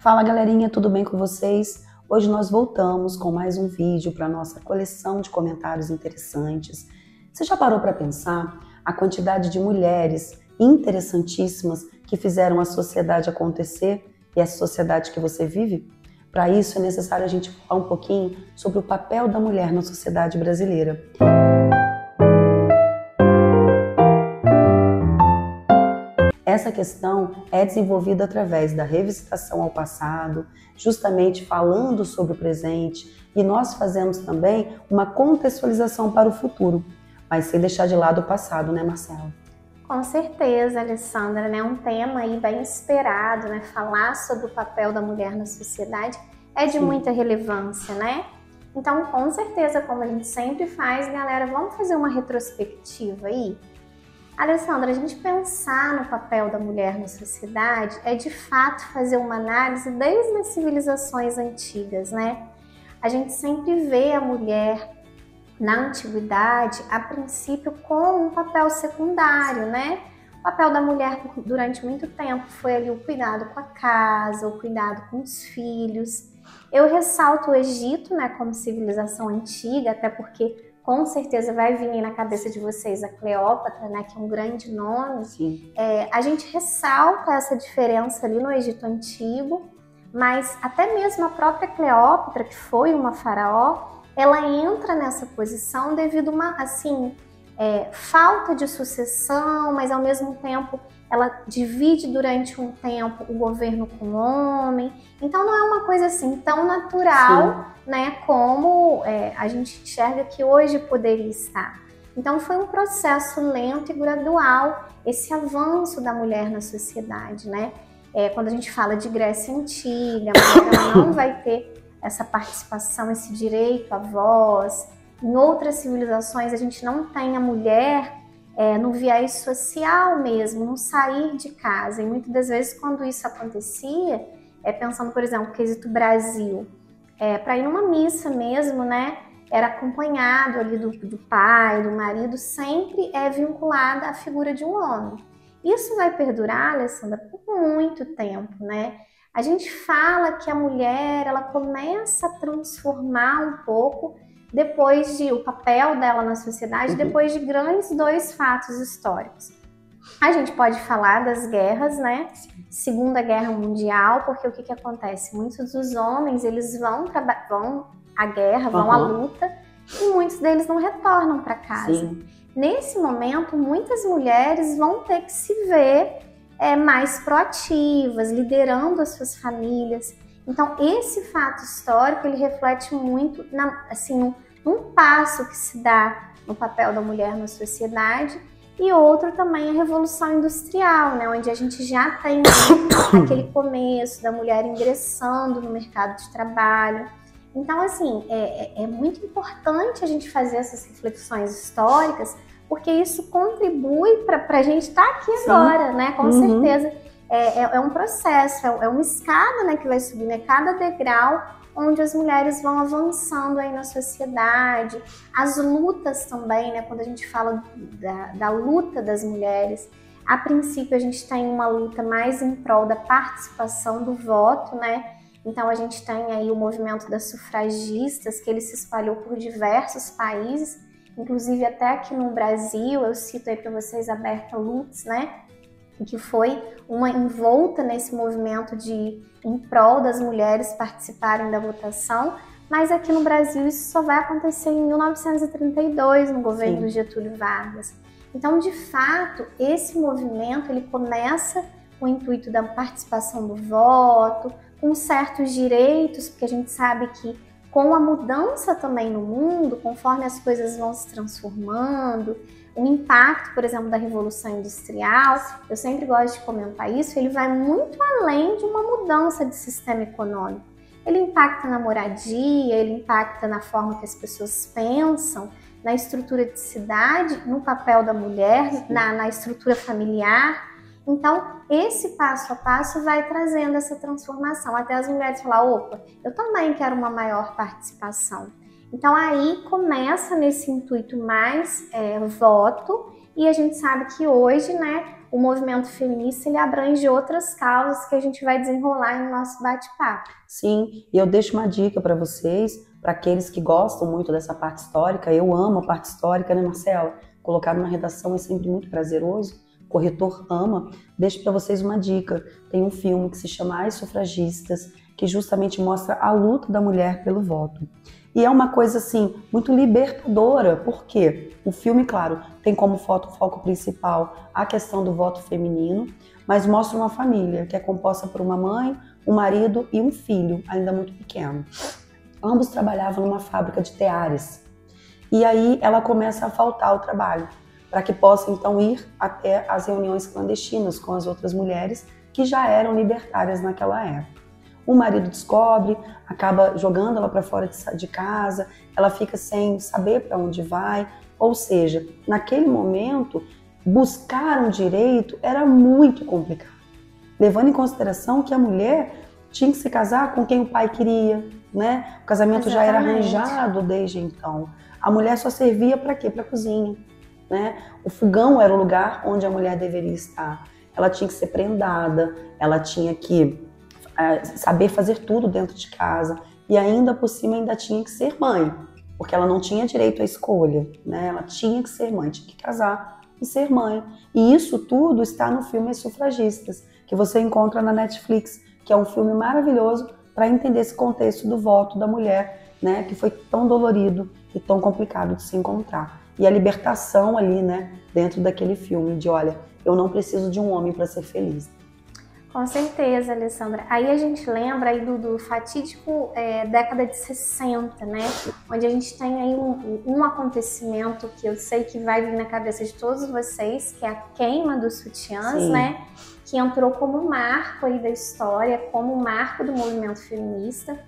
Fala galerinha, tudo bem com vocês? Hoje nós voltamos com mais um vídeo para nossa coleção de comentários interessantes. Você já parou para pensar a quantidade de mulheres interessantíssimas que fizeram a sociedade acontecer e essa sociedade que você vive? Para isso é necessário a gente falar um pouquinho sobre o papel da mulher na sociedade brasileira. Essa questão é desenvolvida através da revisitação ao passado, justamente falando sobre o presente, e nós fazemos também uma contextualização para o futuro, mas sem deixar de lado o passado, né, Marcela? Com certeza, Alessandra, né? Um tema aí bem esperado, né? Falar sobre o papel da mulher na sociedade é de muita relevância, né? Então, com certeza, como a gente sempre faz, galera, vamos fazer uma retrospectiva aí? Alessandra, a gente pensar no papel da mulher na sociedade é de fato fazer uma análise desde as civilizações antigas, né? A gente sempre vê a mulher na antiguidade, a princípio, com um papel secundário, né? O papel da mulher durante muito tempo foi ali o cuidado com a casa, o cuidado com os filhos. Eu ressalto o Egito, né, como civilização antiga, até porque com certeza vai vir na cabeça de vocês a Cleópatra, né, que é um grande nome. A gente ressalta essa diferença ali no Egito Antigo, mas até mesmo a própria Cleópatra, que foi uma faraó, ela entra nessa posição devido a uma, falta de sucessão, mas ao mesmo tempo ela divide durante um tempo o governo com o homem. Então não é uma coisa assim tão natural, né, como a gente enxerga que hoje poderia estar. Então foi um processo lento e gradual esse avanço da mulher na sociedade, né? Quando a gente fala de Grécia Antiga, a mulher ela não vai ter essa participação, esse direito à voz. Em outras civilizações a gente não tem a mulher no viés social mesmo, no sair de casa. E muitas das vezes quando isso acontecia, pensando por exemplo no quesito Brasil, para ir numa missa mesmo, né, era acompanhado ali do pai, do marido, sempre vinculada à figura de um homem. Isso vai perdurar, Alessandra, por muito tempo, né? A gente fala que a mulher ela começa a transformar um pouco depois de o papel dela na sociedade, depois de grandes dois fatos históricos. A gente pode falar das guerras, né? Segunda Guerra Mundial, porque o que acontece? Muitos dos homens eles vão à guerra, vão à luta, e muitos deles não retornam para casa. Nesse momento, muitas mulheres vão ter que se ver mais proativas, liderando as suas famílias. Então, esse fato histórico, ele reflete muito num passo que se dá no papel da mulher na sociedade, e outro também a Revolução Industrial, né, onde a gente já tem aquele começo da mulher ingressando no mercado de trabalho. Então, assim, é muito importante a gente fazer essas reflexões históricas, porque isso contribui para a gente estar aqui agora, né? Com certeza. É um processo, é uma escada, né, que vai subindo, cada degrau onde as mulheres vão avançando aí na sociedade. As lutas também, né? Quando a gente fala da luta das mulheres, a princípio a gente tem uma luta mais em prol da participação do voto, né? Então a gente tem aí o movimento das sufragistas, que ele se espalhou por diversos países, inclusive até aqui no Brasil. Eu cito aí para vocês a Berta Lutz, né, que foi uma envolta nesse movimento em prol das mulheres participarem da votação, mas aqui no Brasil isso só vai acontecer em 1932, no governo do Getúlio Vargas. Então, de fato, esse movimento ele começa com o intuito da participação do voto, com certos direitos, porque a gente sabe que com a mudança também no mundo, conforme as coisas vão se transformando, o impacto, por exemplo, da Revolução Industrial, eu sempre gosto de comentar isso, ele vai muito além de uma mudança de sistema econômico. Ele impacta na moradia, ele impacta na forma que as pessoas pensam, na estrutura de cidade, no papel da mulher, na estrutura familiar. Então, esse passo a passo vai trazendo essa transformação, até as mulheres falar, opa, eu também quero uma maior participação. Então, aí começa nesse intuito mais voto, e a gente sabe que hoje, né, o movimento feminista ele abrange outras causas que a gente vai desenrolar no nosso bate-papo. Sim, e eu deixo uma dica para vocês, para aqueles que gostam muito dessa parte histórica. Eu amo a parte histórica, né, Marcela? Colocar numa redação é sempre muito prazeroso. O corretor ama. Deixo para vocês uma dica. Tem um filme que se chama As Sufragistas, que justamente mostra a luta da mulher pelo voto. E é uma coisa, assim, muito libertadora, porque o filme, claro, tem como foco principal a questão do voto feminino, mas mostra uma família que é composta por uma mãe, um marido e um filho, ainda muito pequeno. Ambos trabalhavam numa fábrica de teares. E aí ela começa a faltar ao trabalho, para que possa então ir até as reuniões clandestinas com as outras mulheres que já eram libertárias naquela época. O marido descobre, acaba jogando ela para fora de casa, ela fica sem saber para onde vai, ou seja, naquele momento, buscar um direito era muito complicado, levando em consideração que a mulher tinha que se casar com quem o pai queria, né? O casamento já era arranjado desde então. A mulher só servia para quê? Para a cozinha, né? O fogão era o lugar onde a mulher deveria estar. Ela tinha que ser prendada, ela tinha que saber fazer tudo dentro de casa e ainda por cima ainda tinha que ser mãe, porque ela não tinha direito à escolha, né? Ela tinha que ser mãe, tinha que casar e ser mãe. E isso tudo está no filme As Sufragistas, que você encontra na Netflix, que é um filme maravilhoso para entender esse contexto do voto da mulher, né? Que foi tão dolorido e tão complicado de se encontrar. E a libertação ali, né? Dentro daquele filme de, olha, eu não preciso de um homem para ser feliz. Com certeza, Alessandra. Aí a gente lembra aí do fatídico década de 60, né? Onde a gente tem aí um acontecimento que eu sei que vai vir na cabeça de todos vocês, que é a queima dos sutiãs, Sim. né? Que entrou como marco aí da história, como marco do movimento feminista.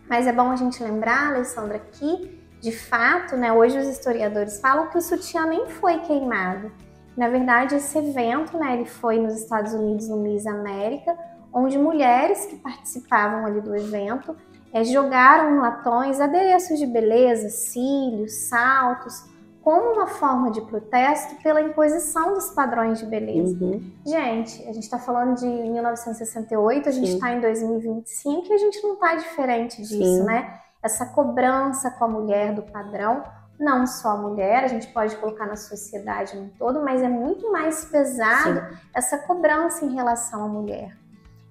Mas é bom a gente lembrar, Alessandra, que, de fato, né, hoje os historiadores falam que o sutiã nem foi queimado. Na verdade, esse evento, né, ele foi nos Estados Unidos, no Miss América, onde mulheres que participavam ali do evento jogaram latões, adereços de beleza, cílios, saltos, como uma forma de protesto pela imposição dos padrões de beleza. Uhum. Gente, a gente está falando de 1968, a gente está em 2025 e a gente não está diferente disso, Sim. né? Essa cobrança com a mulher do padrão, não só a mulher, a gente pode colocar na sociedade no todo, mas é muito mais pesado essa cobrança em relação à mulher.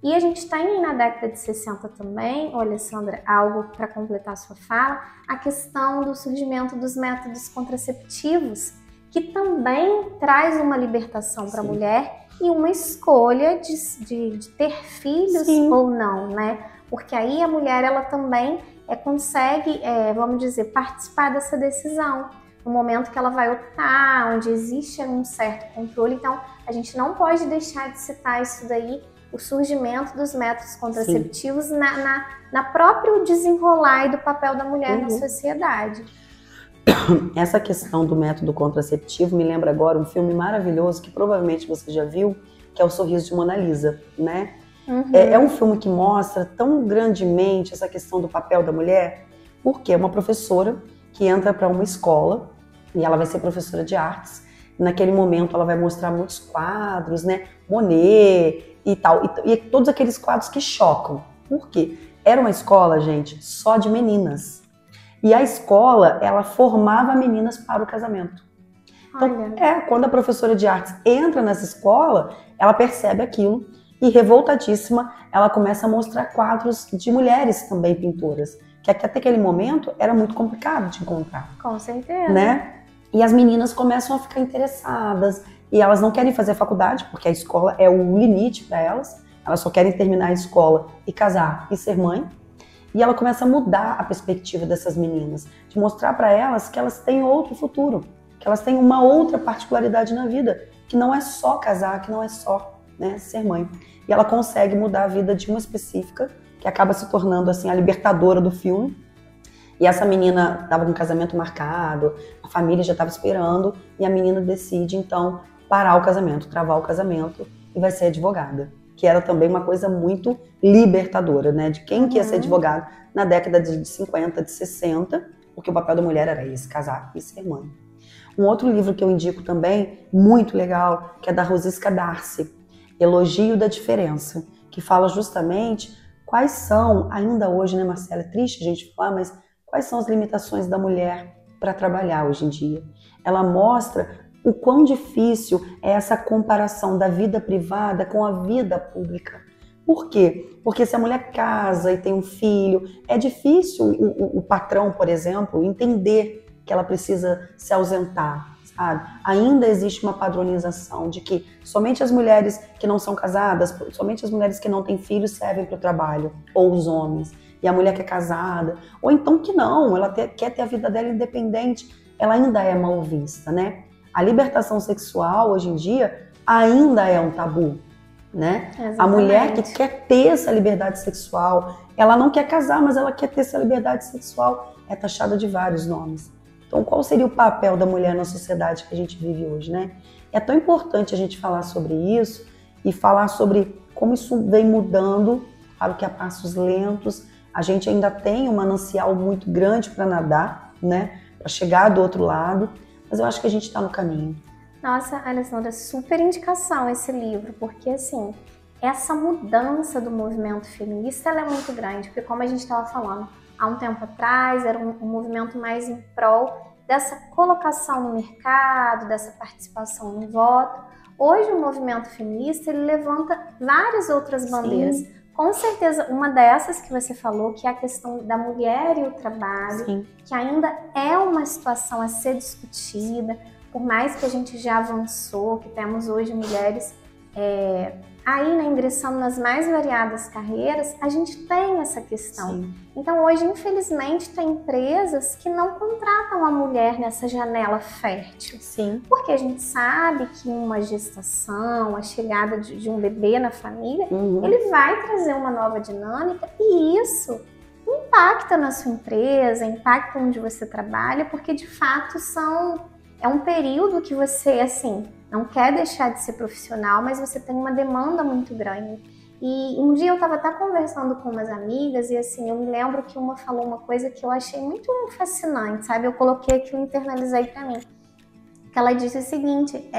E a gente tem na década de 60 também, Alessandra, algo para completar a sua fala, a questão do surgimento dos métodos contraceptivos, que também traz uma libertação para a mulher e uma escolha de ter filhos ou não, né? Porque aí a mulher ela também consegue, vamos dizer, participar dessa decisão. No momento que ela vai optar, onde existe um certo controle. Então, a gente não pode deixar de citar isso daí, o surgimento dos métodos contraceptivos na próprio desenrolar do papel da mulher na sociedade. Essa questão do método contraceptivo me lembra agora um filme maravilhoso que provavelmente você já viu, que é O Sorriso de Mona Lisa, né? É um filme que mostra tão grandemente essa questão do papel da mulher, porque é uma professora que entra para uma escola e ela vai ser professora de artes. Naquele momento ela vai mostrar muitos quadros, né? Monet e tal, e todos aqueles quadros que chocam. Por quê? Era uma escola, gente, só de meninas. E a escola, ela formava meninas para o casamento. Então, quando a professora de artes entra nessa escola, ela percebe aquilo e, revoltadíssima, ela começa a mostrar quadros de mulheres também pintoras, que até aquele momento era muito complicado de encontrar. Com certeza. Né? E as meninas começam a ficar interessadas e elas não querem fazer faculdade, porque a escola é o limite para elas. Elas só querem terminar a escola e casar e ser mãe. E ela começa a mudar a perspectiva dessas meninas, de mostrar para elas que elas têm outro futuro, que elas têm uma outra particularidade na vida, que não é só casar, que não é só, né, ser mãe. E ela consegue mudar a vida de uma específica, que acaba se tornando assim a libertadora do filme. E essa menina estava com um casamento marcado, a família já estava esperando, e a menina decide então parar o casamento, travar o casamento e vai ser advogada. Que era também uma coisa muito libertadora, né? De quem que ia ser advogado na década de 50, de 60, porque o papel da mulher era esse, casar e ser mãe. Um outro livro que eu indico também, muito legal, que é da Rosisca Darcy, Elogio da Diferença, que fala justamente quais são, ainda hoje, né, Marcela, é triste a gente falar, mas quais são as limitações da mulher para trabalhar hoje em dia. Ela mostra o quão difícil é essa comparação da vida privada com a vida pública. Por quê? Porque se a mulher casa e tem um filho, é difícil o patrão, por exemplo, entender que ela precisa se ausentar, sabe? Ainda existe uma padronização de que somente as mulheres que não são casadas, somente as mulheres que não têm filhos servem para o trabalho, ou os homens. E a mulher que é casada, ou então que não, ela quer ter a vida dela independente, ela ainda é mal vista, né? A libertação sexual, hoje em dia, ainda é um tabu, né? Exatamente. A mulher que quer ter essa liberdade sexual, ela não quer casar, mas ela quer ter essa liberdade sexual, é taxada de vários nomes. Então, qual seria o papel da mulher na sociedade que a gente vive hoje, né? É tão importante a gente falar sobre isso e falar sobre como isso vem mudando, claro que a passos lentos. A gente ainda tem um manancial muito grande para nadar, né? Para chegar do outro lado, mas eu acho que a gente está no caminho. Nossa, Alessandra, super indicação esse livro, porque assim, essa mudança do movimento feminista ela é muito grande, porque como a gente estava falando, há um tempo atrás era um movimento mais em prol dessa colocação no mercado, dessa participação no voto. Hoje o movimento feminista ele levanta várias outras bandeiras. Sim. Com certeza, uma dessas que você falou, que é a questão da mulher e o trabalho, Sim. que ainda é uma situação a ser discutida, por mais que a gente já avançou, que temos hoje mulheres aí ingressando nas mais variadas carreiras, a gente tem essa questão. Sim. Então hoje, infelizmente, tem empresas que não contratam a mulher nessa janela fértil. Sim. Porque a gente sabe que uma gestação, a chegada de um bebê na família, ele vai trazer uma nova dinâmica e isso impacta na sua empresa, impacta onde você trabalha, porque de fato é um período que você, assim, não quer deixar de ser profissional, mas você tem uma demanda muito grande. E um dia eu estava até conversando com umas amigas e assim, eu me lembro que uma falou uma coisa que eu achei muito fascinante, sabe? Eu coloquei aquilo, internalizei para mim. Que ela disse o seguinte,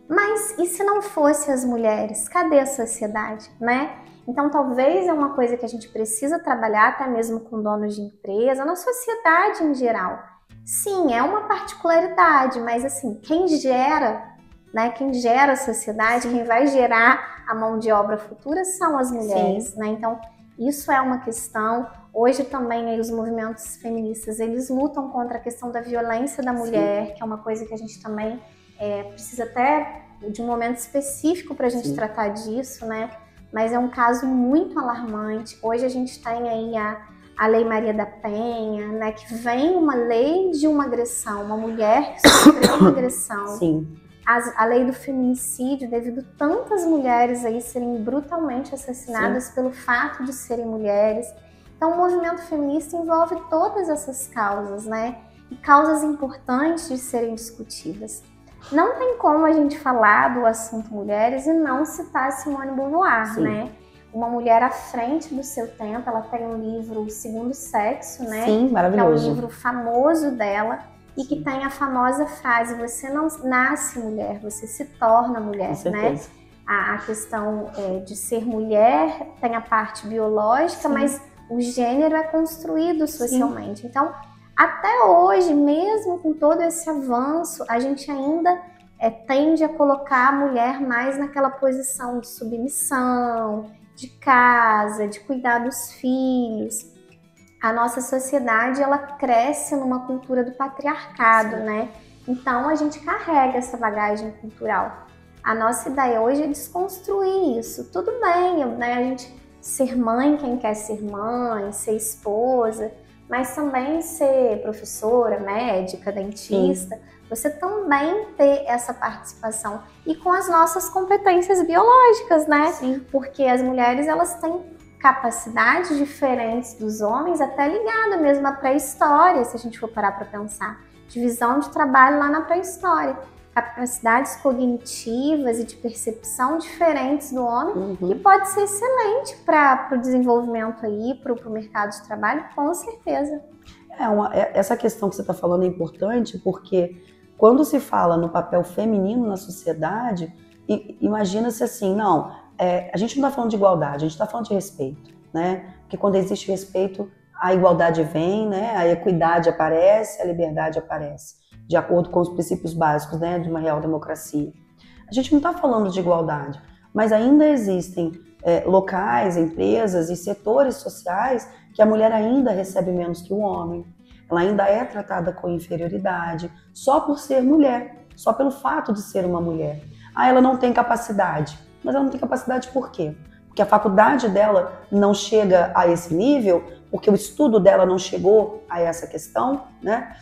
mas e se não fosse as mulheres? Cadê a sociedade, né? Então talvez é uma coisa que a gente precisa trabalhar até mesmo com donos de empresa, na sociedade em geral. Sim, é uma particularidade, mas assim, quem gera, né, quem gera a sociedade, quem vai gerar a mão de obra futura são as mulheres, né? Então, isso é uma questão. Hoje também aí, os movimentos feministas, eles lutam contra a questão da violência da mulher, que é uma coisa que a gente também precisa até de um momento específico para a gente tratar disso, né? Mas é um caso muito alarmante. Hoje a gente tem aí a Lei Maria da Penha, né, que vem uma lei de uma agressão, uma mulher que sofreu uma agressão. Sim. A lei do feminicídio, devido a tantas mulheres aí serem brutalmente assassinadas pelo fato de serem mulheres. Então o movimento feminista envolve todas essas causas, né? E causas importantes de serem discutidas. Não tem como a gente falar do assunto mulheres e não citar Simone de Beauvoir, né? Uma mulher à frente do seu tempo, ela tem um livro, O Segundo Sexo, né? Sim, maravilhoso. Que é um livro famoso dela e que tem a famosa frase, você não nasce mulher, você se torna mulher, né? A questão de ser mulher tem a parte biológica, mas o gênero é construído socialmente. Então, até hoje, mesmo com todo esse avanço, a gente ainda tende a colocar a mulher mais naquela posição de submissão, de casa, de cuidar dos filhos. A nossa sociedade, ela cresce numa cultura do patriarcado, né? Então, a gente carrega essa bagagem cultural. A nossa ideia hoje é desconstruir isso. Tudo bem, né? A gente ser mãe, quem quer ser mãe, ser esposa, mas também ser professora, médica, dentista, você também ter essa participação e com as nossas competências biológicas, né? Porque as mulheres, elas têm capacidades diferentes dos homens, até ligada mesmo à pré-história, se a gente for parar para pensar. Divisão de trabalho lá na pré-história. Capacidades cognitivas e de percepção diferentes do homem, que pode ser excelente para o desenvolvimento aí, para o mercado de trabalho, com certeza. Essa questão que você está falando é importante porque quando se fala no papel feminino na sociedade, imagina-se assim, não, a gente não está falando de igualdade, a gente está falando de respeito, né? Porque quando existe respeito, a igualdade vem, né? A equidade aparece, a liberdade aparece, de acordo com os princípios básicos, né, de uma real democracia. A gente não está falando de igualdade, mas ainda existem locais, empresas e setores sociais que a mulher ainda recebe menos que o homem. Ela ainda é tratada com inferioridade só por ser mulher, só pelo fato de ser uma mulher. Ah, ela não tem capacidade. Mas ela não tem capacidade por quê? Porque a faculdade dela não chega a esse nível, porque o estudo dela não chegou a essa questão, né?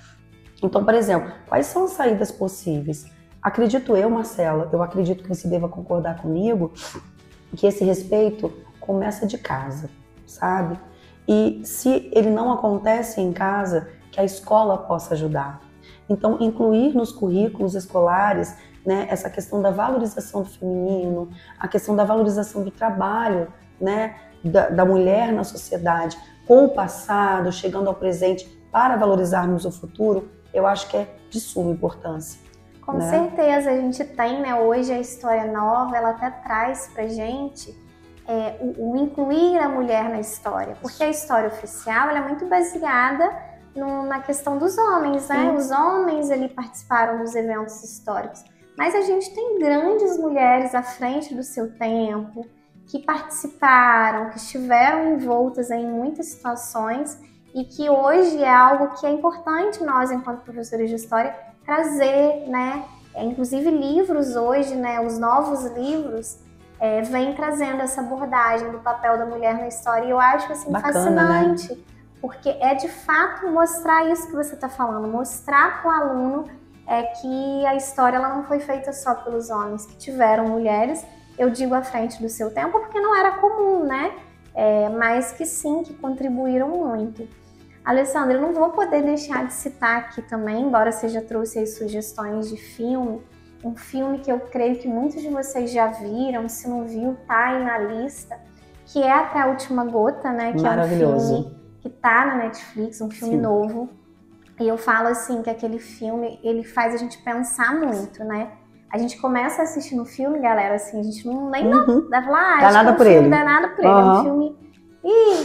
Então, por exemplo, quais são as saídas possíveis? Acredito eu, Marcela, eu acredito que você deva concordar comigo, que esse respeito começa de casa, sabe? E se ele não acontece em casa, que a escola possa ajudar. Então, incluir nos currículos escolares, né, essa questão da valorização do feminino, a questão da valorização do trabalho, né, da mulher na sociedade, com o passado, chegando ao presente, para valorizarmos o futuro, eu acho que é de suma importância. Com certeza, a gente tem, né, hoje a História Nova, ela até traz pra gente o incluir a mulher na história, porque a história oficial ela é muito baseada na questão dos homens, né? Sim. Os homens ali participaram dos eventos históricos, mas a gente tem grandes mulheres à frente do seu tempo, que participaram, que estiveram envoltas em muitas situações e que hoje é algo que é importante nós, enquanto professores de história, trazer, né? Inclusive livros hoje, né? Os novos livros vêm trazendo essa abordagem do papel da mulher na história e eu acho assim bacana, fascinante, né? Porque é de fato mostrar isso que você está falando, mostrar para o aluno que a história ela não foi feita só pelos homens, que tiveram mulheres, eu digo à frente do seu tempo porque não era comum, né? Mas que sim, que contribuíram muito. Alessandra, eu não vou poder deixar de citar aqui também, embora você já trouxe aí sugestões de filme, um filme que eu creio que muitos de vocês já viram, se não viu, tá aí na lista, que é Até a Última Gota, né? Que é um filme que tá na Netflix, um filme novo. E eu falo assim que aquele filme, ele faz a gente pensar muito, né? A gente começa assistindo o filme, galera, assim, a gente não nem dá lá, dá nada por ele. Dá nada por ele, é um filme,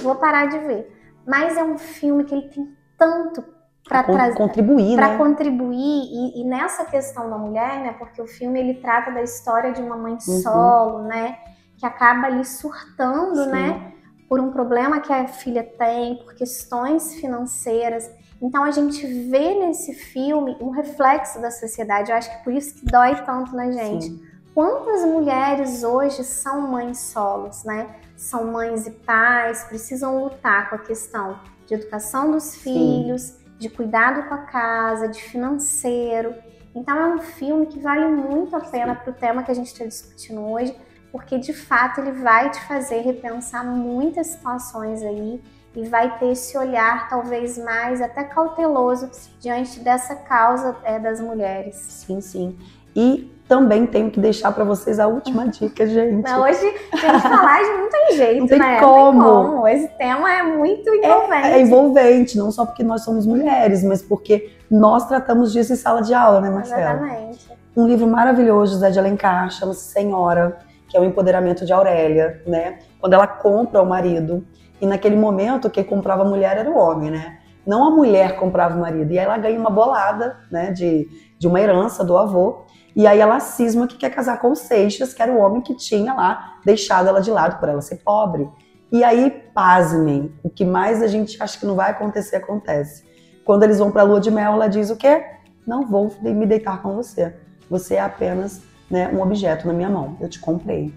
vou parar de ver. Mas é um filme que ele tem tanto para contribuir, para né? contribuir e nessa questão da mulher, né? Porque o filme ele trata da história de uma mãe solo, né? Que acaba ali surtando, né? Por um problema que a filha tem, por questões financeiras. Então a gente vê nesse filme um reflexo da sociedade. Eu acho que por isso que dói tanto na gente. Sim. Quantas mulheres hoje são mães solos, né? São mães e pais, precisam lutar com a questão de educação dos filhos, de cuidado com a casa, de financeiro. Então é um filme que vale muito a pena para o tema que a gente está discutindo hoje, porque de fato ele vai te fazer repensar muitas situações aí e vai ter esse olhar talvez mais até cauteloso diante dessa causa das mulheres. Sim, sim. E também tenho que deixar para vocês a última dica, gente. Mas hoje, a gente falar de não tem jeito, não tem né? como. Não tem como. Esse tema é muito envolvente. É envolvente, não só porque nós somos mulheres, mas porque nós tratamos disso em sala de aula, né, Marcela? Exatamente. Um livro maravilhoso, José de Alencar, chama-se Senhora, que é o empoderamento de Aurélia, né? Quando ela compra o marido, e naquele momento quem comprava a mulher era o homem, né? Não a mulher comprava o marido, e aí ela ganha uma bolada, né, de uma herança do avô, e aí ela cisma que quer casar com o Seixas, que era o homem que tinha lá deixado ela de lado por ela ser pobre. E aí, pasmem, o que mais a gente acha que não vai acontecer, acontece. Quando eles vão pra lua de mel, ela diz o quê? Não vou me deitar com você. Você é apenas, né, um objeto na minha mão. Eu te comprei.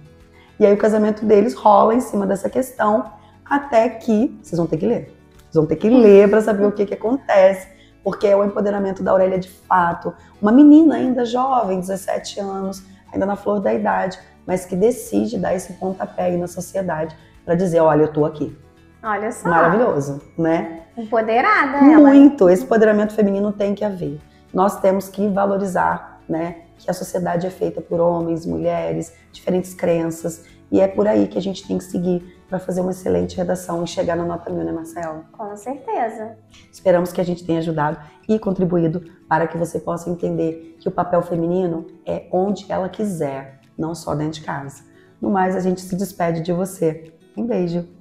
E aí o casamento deles rola em cima dessa questão, até que... Vocês vão ter que ler. Vocês vão ter que ler para saber o que acontece. Porque é o empoderamento da Aurélia de fato. Uma menina ainda jovem, 17 anos, ainda na flor da idade, mas que decide dar esse pontapé aí na sociedade para dizer, olha, eu tô aqui. Olha só. Maravilhoso, né? Empoderada ela. Muito. Esse empoderamento feminino tem que haver. Nós temos que valorizar, né, que a sociedade é feita por homens, mulheres, diferentes crenças, e é por aí que a gente tem que seguir para fazer uma excelente redação e chegar na nota 1000, né, Marcela? Com certeza. Esperamos que a gente tenha ajudado e contribuído para que você possa entender que o papel feminino é onde ela quiser, não só dentro de casa. No mais, a gente se despede de você. Um beijo!